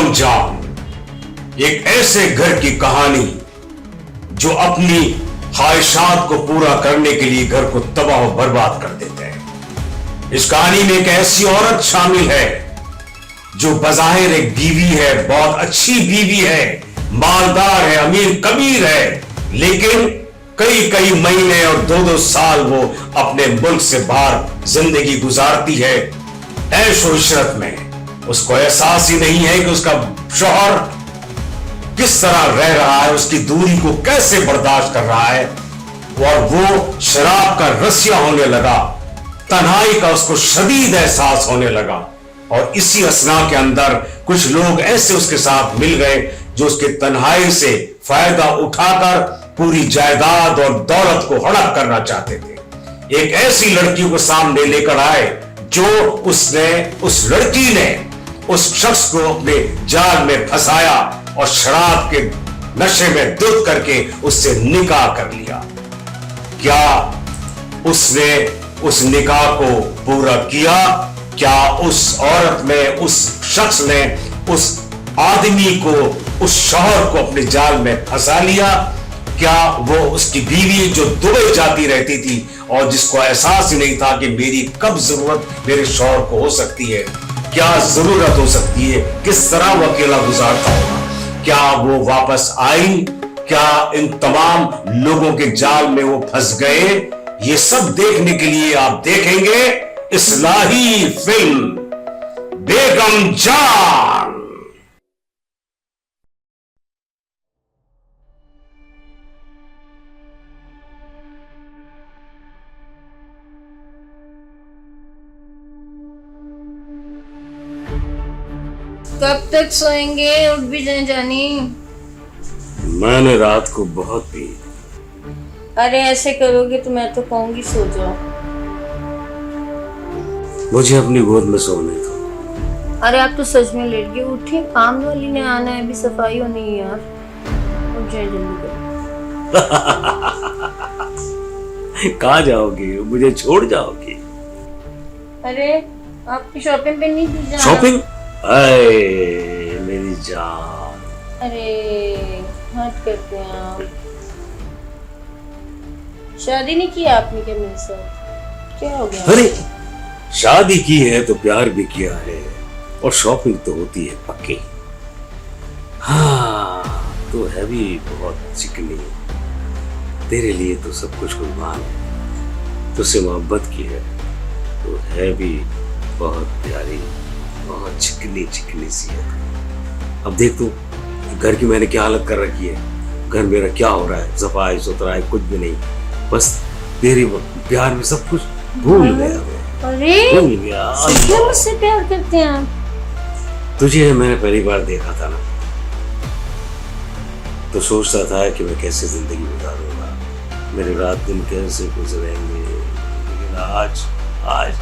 बेगम जान एक ऐसे घर की कहानी जो अपनी ख्वाहिशात को पूरा करने के लिए घर को तबाह और बर्बाद कर देते हैं। इस कहानी में एक ऐसी औरत शामिल है जो बज़ाहिर एक बीवी है, बहुत अच्छी बीवी है, मालदार है, अमीर कबीर है, लेकिन कई कई महीने और 2-2 साल वो अपने मुल्क से बाहर जिंदगी गुजारती है ऐश और इशरत में। उसको एहसास ही नहीं है कि उसका शौहर किस तरह रह रहा है, उसकी दूरी को कैसे बर्दाश्त कर रहा है, और वो शराब का रसिया होने लगा, तन्हाई का उसको शदीद एहसास होने लगा। और इसी असना के अंदर कुछ लोग ऐसे उसके साथ मिल गए जो उसके तन्हाई से फायदा उठाकर पूरी जायदाद और दौलत को हड़प करना चाहते थे। एक ऐसी लड़की को सामने लेकर आए जो उस लड़की ने उस शख्स को अपने जाल में फंसाया और शराब के नशे में धुत करके उससे निकाह कर लिया। क्या उसने उस निकाह को पूरा किया? क्या उस औरत ने, उस शख्स ने उस आदमी को, उस शौहर को अपने जाल में फंसा लिया? क्या वो उसकी बीवी जो दुबई जाती रहती थी और जिसको एहसास ही नहीं था कि मेरी कब जरूरत मेरे शौहर को हो सकती है, क्या जरूरत हो सकती है, किस तरह वो अकेला गुजारता होगा, क्या वो वापस आई? क्या इन तमाम लोगों के जाल में वो फंस गए? ये सब देखने के लिए आप देखेंगे इस्लाही फिल्म बेगम जान। कब तक सोएंगे? उठ भी जाए जानी। मैंने रात को बहुत पी। अरे ऐसे करोगे तो मैं तो कहूंगी सो जाओ। मुझे अपनी गोद में सोने दो। अरे आप तो सच में लेट गए। उठिए, काम वाली ने आना है, अभी सफाई होनी है यार। उठ जाए जल्दी करो। कहाँ जाओगी? मुझे छोड़ जाओगी? अरे आपकी शॉपिंग पे नहीं दी जाना। शॉपिंग? अरे मेरी जान। अरे हट करते हैं आप। शादी नहीं की आपने क्या मेरे साथ? क्या हो गया? अरे शादी की है तो प्यार भी किया है, और शॉपिंग तो होती है पक्की। हाँ तो है भी बहुत चिकनी, तेरे लिए तो सब कुछ कुर्बान है, तुझसे मोहब्बत की है तो है भी बहुत प्यारी, बहुत चिकनी चिकनी सी है। अब देख तू, घर की मैंने क्या हालत कर रखी है, घर मेरा क्या हो रहा है, सफाई सुथराई कुछ भी नहीं, बस तेरे प्यार में सब कुछ भूल गया मैं। अरे भूल गया। सच में मुझसे प्यार करते हैं आप? तुझे मैंने पहली बार देखा था ना, तो सोचता था कि मैं कैसे जिंदगी गुजारूंगा, मेरे रात दिन कैसे गुजरेंगे, लेकिन आज आज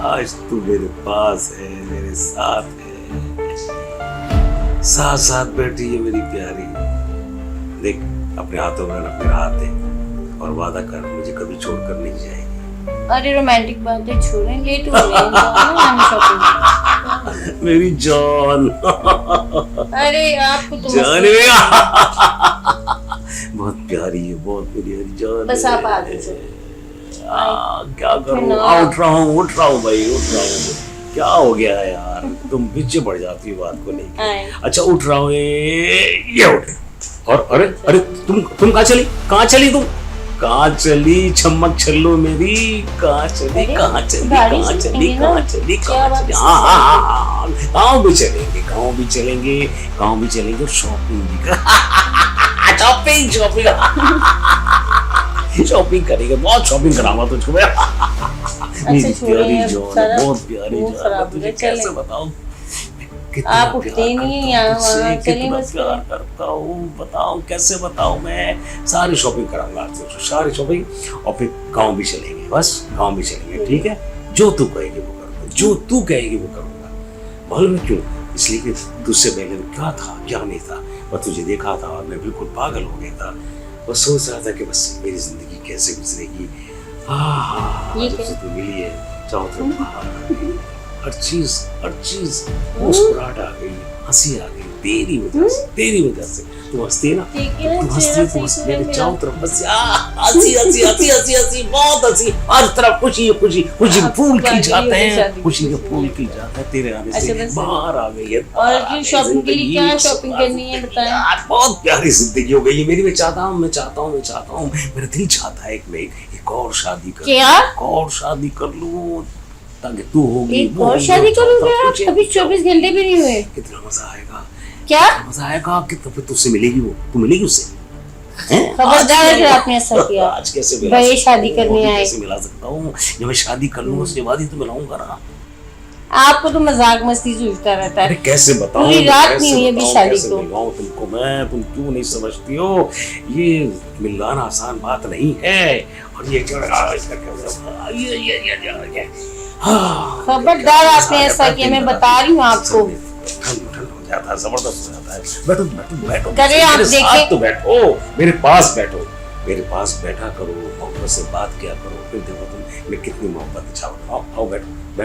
आज तू मेरे पास है, मेरे साथ है, साथ साथ बैठी है मेरी प्यारी। देख अपने हाथों में मेरा हाथ दे और वादा कर मुझे कभी छोड़कर नहीं जाएगी। अरे रोमांटिक बातें छोड़ें, लेट हो रहे हैं शॉपिंग। मेरी जान। अरे आपको तो जान बहुत प्यारी है, बहुत प्यारी जान। बस आप आ जाइए। क्या करूं? उठ रहा हूँ भाई, उठ रहा हूँ। क्या हो गया है यार, तुम पीछे पड़ जाती हो बात को नहीं। अच्छा उठ रहा हूँ, ये उठ। और अरे अरे तुम कहाँ चली तुम? कहाँ चली छमक छल्लो मेरी? कहाँ चली? गाँव भी चलेंगे, शॉपिंग भी शॉपिंग करेंगे, बहुत शॉपिंग कराऊंगा तुझको मैं। मेरी प्यारी जान, बहुत प्यारी जान, तुझे कैसे बताऊं आप उठते ही नहीं यहाँ कितना प्यार करता हूँ, बताओ कैसे बताऊं मैं। सारी शॉपिंग कराऊंगा आपसे, सारी शॉपिंग, और फिर गाँव भी चलेंगे, बस गाँव भी चलेंगे, ठीक है? जो तू कहेगी वो करूंगा, जो तू कहेगी वो करूंगा। मालूम है क्यों? इसलिए कि तुझसे पहले क्या था क्या नहीं था, मैं तुझे देखा था और मैं बिल्कुल पागल हो गया था, बस सोच रहा था कि बस मेरी जिंदगी कैसे गुजरेगी। जब से तू मिली है चारों तरफ हर चीज मुस्कुराहट आ गई, हंसी आ गई तेरी वजह से तू हंसती है ना, तू हंसती मेरे चारों तरफ हंसी बहुत हंसी, हर तरफ खुशी खुशी खुशी फूल खिल जाते हैं, खुशी के फूल खिल जाते हैं तेरे आने से, बाहर आ गई है। और शॉपिंग के लिए क्या शॉपिंग करनी है बताएं। बहुत प्यारी जिंदगी हो गई है मेरी। मैं चाहता हूँ मेरा दिल चाहता है कि मैं एक और शादी कर क्या? और शादी कर लूं ताकि तू होगी, एक और शादी करोगे? अभी 24 घंटे भी नहीं हुए। कितना मजा आएगा, क्या मजा आएगा कि तो फिर तुझसे मिलेगी वो, तू मिलेगी उससे। खबरदार अगर आपने ऐसा किया। आज कैसे मिला भाई शादी करने आए, कैसे मिला सकता हूँ? जब मैं शादी कर लूँ उसके बाद ही तो मिलाऊंगा ना। आपको तो मजाक मस्ती सूझता रहता अरे है। कैसे बताऊं, पूरी रात नहीं हुई अभी शादी को। तुमको मैं, तुम क्यों नहीं समझती हो? ये मिलाना आसान बात नहीं है। और ये खबरदार आपने ऐसा किया, मैं बता रही हूँ आपको। ठंड हो जाता है, जबरदस्त हो जाता है। बैठो करे आप मेरे साथ देखें। तो बैठो, मेरे पास बैठा करो, मोहब्बत से बात किया करो, फिर देखो तुम मैं कितनी मोहब्बत चाहो। आओ बैठो। अब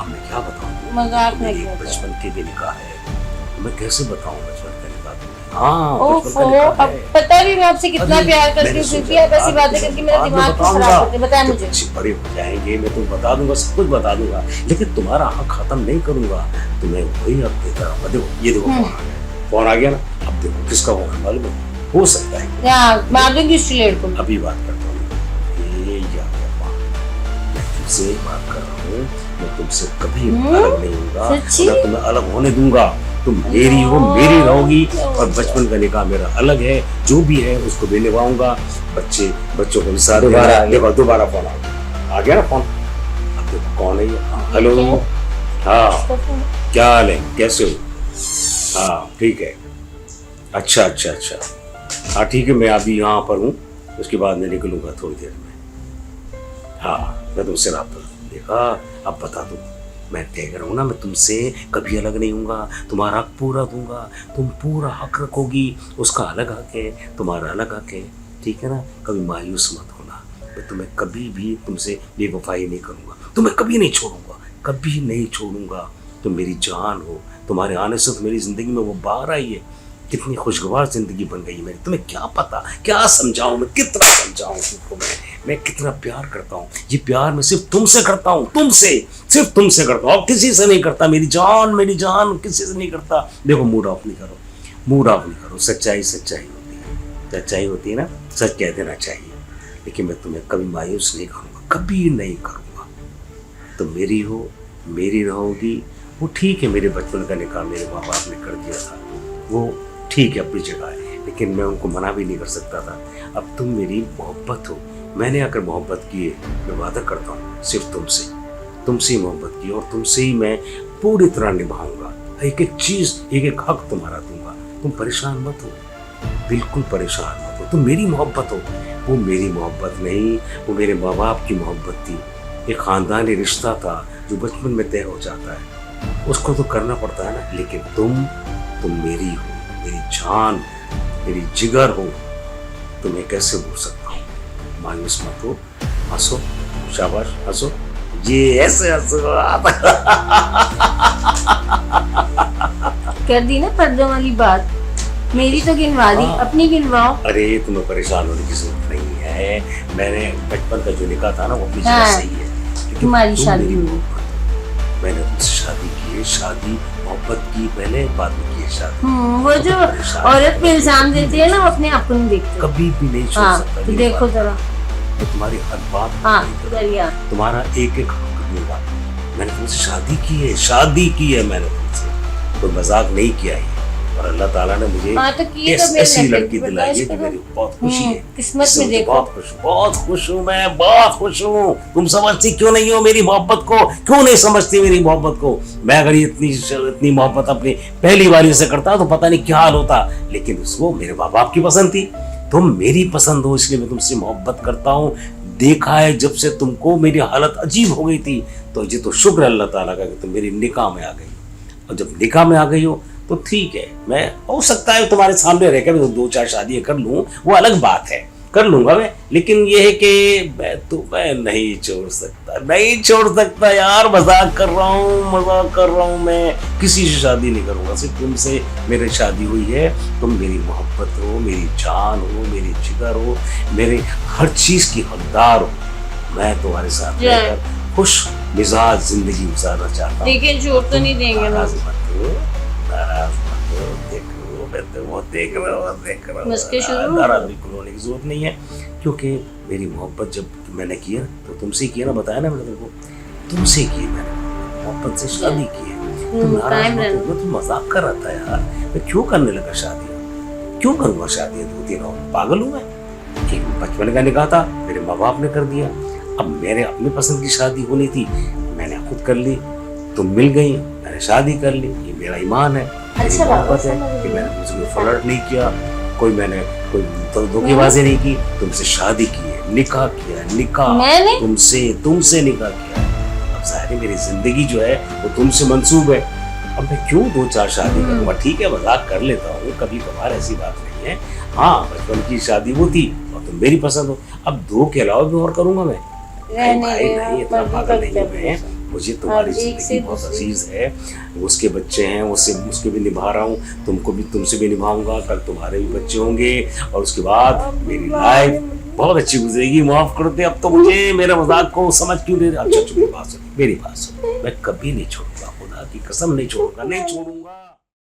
मैं क्या बताऊं, मजाक में मेरी क्यों कर? बचपन की भी निकाह है, मैं कैसे बताऊं बचपन का निकाह तुम्हें? हाँ बचपन का ओफो, निकाह अब है। पता भी मैं आपसे कितना अरे, प्यार करती मैंने हूँ, फिर भी सोचा आप ऐसी बातें करके मेरा बाद में दिमाग क्यों बताऊंगा। खराब करते? बताएं जब मुझे। बच्चे बड़े हो जाएंगे मैं तुम्हें बता दूंगा, सब कुछ बता दूंगा, लेकिन तुम्हारा हक खत्म नहीं करूंगा। तुम्हें वही हक देता रहूंगा। देखो ये देखो फोन आ गया ना, अब देखो किसका फोन है मालूम है? हो सकता है हाँ, मार दूंगी उस चिलेट को। अभी बात करता हूँ। ये याद रखना, मैं तुमसे बात कर रहा हूँ, मैं तुमसे कभी अलग नहीं होगा, सच्ची? ना तुम्हें अलग होने दूंगा। तुम मेरी हो, मेरी रहोगी, और बचपन का निकाह मेरा अलग है, जो भी है उसको भी निभाऊंगा। बच्चों को भी साथ देना। देखो दोबारा फोन आ गया ना फोन। अब देखो कौन है ये? हेलो, हाँ क्या हाल है, कैसे हो? हाँ ठीक है, अच्छा। हाँ ठीक है, मैं अभी यहाँ पर हूँ, उसके बाद मैं निकलूंगा थोड़ी देर में। हाँ मैं तुमसे राब्ता देखा। अब बता दूँ, मैं तय कर रहा हूँ ना, मैं तुमसे कभी अलग नहीं हूँगा, तुम्हारा हक पूरा दूंगा, तुम पूरा हक रखोगी, उसका अलग हक है, तुम्हारा अलग हक है, ठीक है ना? कभी मायूस मत होना, मैं तुम्हें कभी भी तुमसे बेवफाई नहीं करूँगा, तुम्हें कभी नहीं छोड़ूंगा। तुम मेरी जान हो, तुम्हारे आने से तो मेरी जिंदगी में वो बाहर आई है, कितनी खुशगवार जिंदगी बन गई मेरी। तुम्हें क्या पता, क्या समझाऊं मैं, कितना समझाऊं तुमको मैं कितना प्यार करता हूँ। ये प्यार मैं सिर्फ तुमसे करता हूँ, सिर्फ तुमसे करता हूँ, किसी से नहीं करता। मेरी जान किसी से नहीं करता। देखो मूड ऑफ नहीं करो। सच्चाई होती है ना, सच कह देना चाहिए। लेकिन मैं तुम्हें कभी मायूस नहीं करूँगा, कभी नहीं करूँगा। तुम मेरी हो, मेरी रहोगी। वो ठीक है, मेरे बचपन का निकाह मेरे माँ बाप ने कर दिया था, वो ठीक है अपनी जगह है, लेकिन मैं उनको मना भी नहीं कर सकता था। अब तुम मेरी मोहब्बत हो, मैंने आकर मोहब्बत की है, मैं वादा करता हूँ सिर्फ तुमसे ही मोहब्बत की, और तुमसे ही मैं पूरी तरह निभाऊंगा। एक एक चीज, एक एक हक तुम्हारा दूंगा। तुम परेशान मत हो, बिल्कुल परेशान मत हो। तुम मेरी मोहब्बत हो, वो मेरी मोहब्बत नहीं, वो मेरे माँ बाप की मोहब्बत थी। एक खानदानी रिश्ता था जो बचपन में तय हो जाता है, उसको तो करना पड़ता है ना। लेकिन तुम मेरी हो, मेरी जान, मेरी जिगर हो, तुम्हें कैसे भूल सकता हूँ? मायूस मत हो, हंसो, शाबाश हंसो, ये ऐसे हंसो। कर दी ना पर्दों वाली बात, मेरी तो गिनवा दी, अपनी गिनवाओ। अरे तुम्हें परेशान होने की जरूरत नहीं है, मैंने बचपन का जो निकाह था ना वो अपनी जगह हाँ, सही है। तुम्हारी शादी हुई, मैंने तुमसे शादी की है, शादी मोहब्बत की पहले, बाद में की है शादी। वो जो औरत पे इल्जाम देती है ना, वो अपने आप को नहीं देखते। कभी भी नहीं छोड़ हाँ, सकता। तो देखो जरा, मैं तुम्हारी हर बात हाँ दरिया, तुम्हारा एक एक हक दूंगा। मैंने तुमसे शादी की है मैंने तुमसे, कोई मजाक नहीं किया है। और अल्लाह ताला ने मुझे हाँ, तो किए तो मेरे ऐसी नसीब लड़की में दिलाई है कि बर्दाश्त मेरी बहुत खुशी है। किस्मत इससे में मुझे देखो। बहुत खुश हूँ मैं, बहुत खुश हूँ। तुम समझती क्यों नहीं हो मेरी मोहब्बत को? क्यों नहीं समझती मेरी मोहब्बत को? मैं अगर इतनी मोहब्बत अपनी पहली बारी से करता तो पता नहीं क्या हाल होता, लेकिन उसको मेरे माँ बाप की पसंद थी, तुम मेरी पसंद हो, इसलिए मैं तुमसे मोहब्बत करता हूँ। देखा है जब से तुमको मेरी हालत अजीब हो गई थी, तो ये तो शुक्र अल्लाह ताला का कि तुम मेरी निकाह में आ गई। और जब निकाह में आ गई हो तो ठीक है, मैं हो सकता है तुम्हारे सामने रहकर मैं 2-4 शादियां कर लूं, वो अलग बात है, कर लूंगा मैं, लेकिन ये है कि मैं नहीं छोड़ सकता यार, मजाक कर रहा हूँ मैं किसी से शादी नहीं करूंगा, सिर्फ तुमसे मेरी शादी हुई है, तुम मेरी मोहब्बत हो, मेरी जान हो, मेरी जिगर हो, मेरे हर चीज की हकदार हो, मैं तुम्हारे साथ रहकर खुश मिजाज जिंदगी गुजारना चाहता हूँ। लेकिन छोड़ तो नहीं देंगे ना, नाराज मत हो, देख रहा हूँ मस्के शुरू। नाराज बिल्कुल होने की जरूरत नहीं है, क्योंकि मेरी मोहब्बत जब मैंने किया तो तुमसे किया ना, बताया ना मैंने तुमको, तुमसे की मैंने मोहब्बत से शादी की है। तुम नाराज मत हो, तुम मजाक कर रहा था यार, मैं क्यों करने लगा शादी, क्यों करूंगा शादी 2-3 और, पागल हूँ मैं? एक बचपन का निकाह था, मेरे माँ बाप ने कर दिया, अब मेरे अपनी पसंद की शादी होनी थी, मैंने खुद कर ली, तुम मिल गई, मैंने शादी कर ली, ये मेरा ईमान है, मेरी मोहब्बत है कि मैंने तुमसे फ्लर्ट नहीं किया, कोई धोखेबाजी नहीं की, तुमसे शादी की है, निकाह किया है, निकाह तुमसे निकाह किया है। अब जाहिर मेरी जिंदगी जो है वो तुमसे मंसूब है, अब मैं क्यों 2-4 शादी करूंगा? ठीक है मजाक कर लेता हूँ कभी कभार, ऐसी बात नहीं है। हाँ बचपन की शादी वो थी और तुम मेरी पसंद हो, अब 2 के अलावा भी और करूंगा मैं? नहीं, इतना पागल नहीं हूँ मैं, मुझे तुम्हारी जिंदगी बहुत अजीज है, उसके बच्चे हैं, उसके भी निभा रहा हूँ, तुमसे भी निभाऊंगा, कल तुम्हारे भी बच्चे होंगे और उसके बाद मेरी लाइफ बहुत अच्छी गुजरेगी। माफ कर दे, अब तो मुझे मेरे मजाक को समझ क्यों नहीं? अच्छा चुप, मेरी बात सुन, मैं कभी नहीं छोड़ूंगा, खुदा की कसम नहीं छोड़ूंगा।